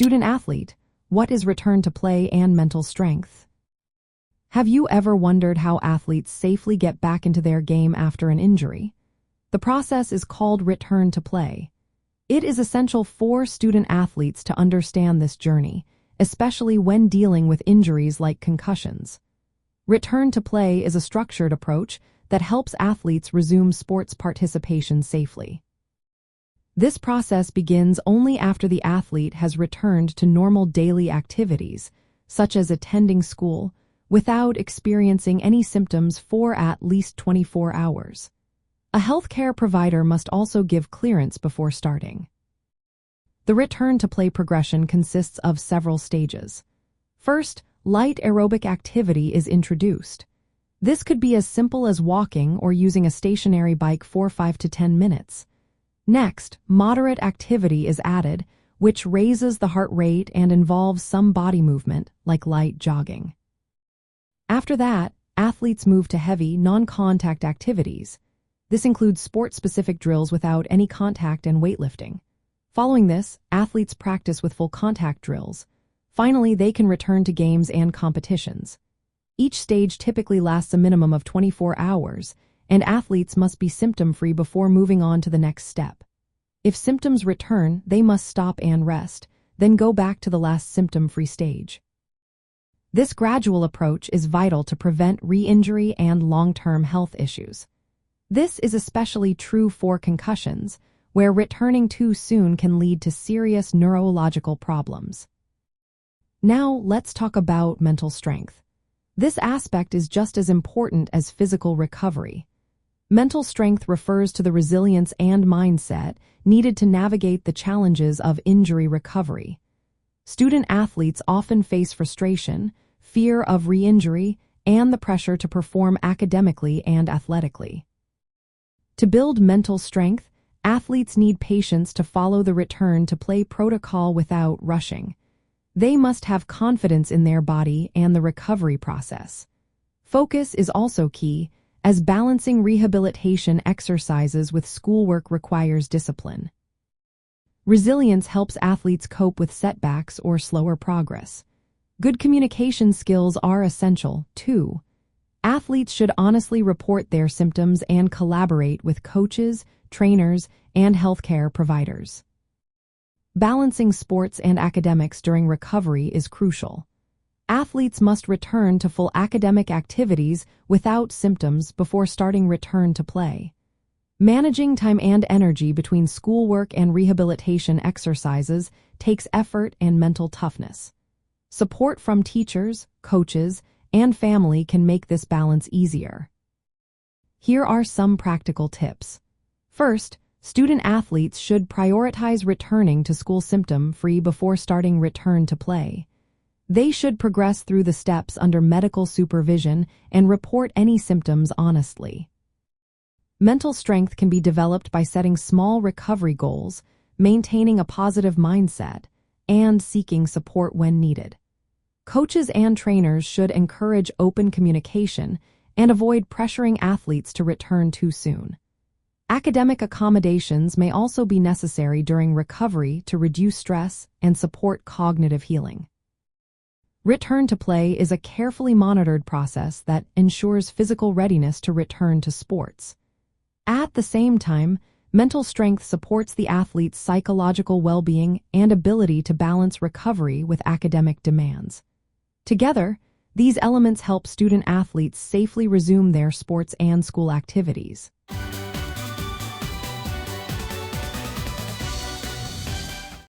Student athlete, what is return to play and mental strength? Have you ever wondered how athletes safely get back into their game after an injury? The process is called return to play. It is essential for student athletes to understand this journey, especially when dealing with injuries like concussions. Return to play is a structured approach that helps athletes resume sports participation safely. This process begins only after the athlete has returned to normal daily activities, such as attending school, without experiencing any symptoms for at least 24 hours. A healthcare provider must also give clearance before starting. The return to play progression consists of several stages. First, light aerobic activity is introduced. This could be as simple as walking or using a stationary bike for 5 to 10 minutes. Next, moderate activity is added, which raises the heart rate and involves some body movement, like light jogging. After that, athletes move to heavy, non-contact activities. This includes sport-specific drills without any contact and weightlifting. Following this, athletes practice with full contact drills. Finally, they can return to games and competitions. Each stage typically lasts a minimum of 24 hours, and athletes must be symptom-free before moving on to the next step. If symptoms return, they must stop and rest, then go back to the last symptom-free stage. This gradual approach is vital to prevent re-injury and long-term health issues. This is especially true for concussions, where returning too soon can lead to serious neurological problems. Now, let's talk about mental strength. This aspect is just as important as physical recovery. Mental strength refers to the resilience and mindset needed to navigate the challenges of injury recovery. Student athletes often face frustration, fear of re-injury, and the pressure to perform academically and athletically. To build mental strength, athletes need patience to follow the return to play protocol without rushing. They must have confidence in their body and the recovery process. Focus is also key, as balancing rehabilitation exercises with schoolwork requires discipline. Resilience helps athletes cope with setbacks or slower progress. Good communication skills are essential, too. Athletes should honestly report their symptoms and collaborate with coaches, trainers, and healthcare providers. Balancing sports and academics during recovery is crucial. Athletes must return to full academic activities without symptoms before starting return to play. Managing time and energy between schoolwork and rehabilitation exercises takes effort and mental toughness. Support from teachers, coaches, and family can make this balance easier. Here are some practical tips. First, student athletes should prioritize returning to school symptom-free before starting return to play. They should progress through the steps under medical supervision and report any symptoms honestly. Mental strength can be developed by setting small recovery goals, maintaining a positive mindset, and seeking support when needed. Coaches and trainers should encourage open communication and avoid pressuring athletes to return too soon. Academic accommodations may also be necessary during recovery to reduce stress and support cognitive healing. Return to play is a carefully monitored process that ensures physical readiness to return to sports. At the same time, mental strength supports the athlete's psychological well-being and ability to balance recovery with academic demands. Together, these elements help student athletes safely resume their sports and school activities.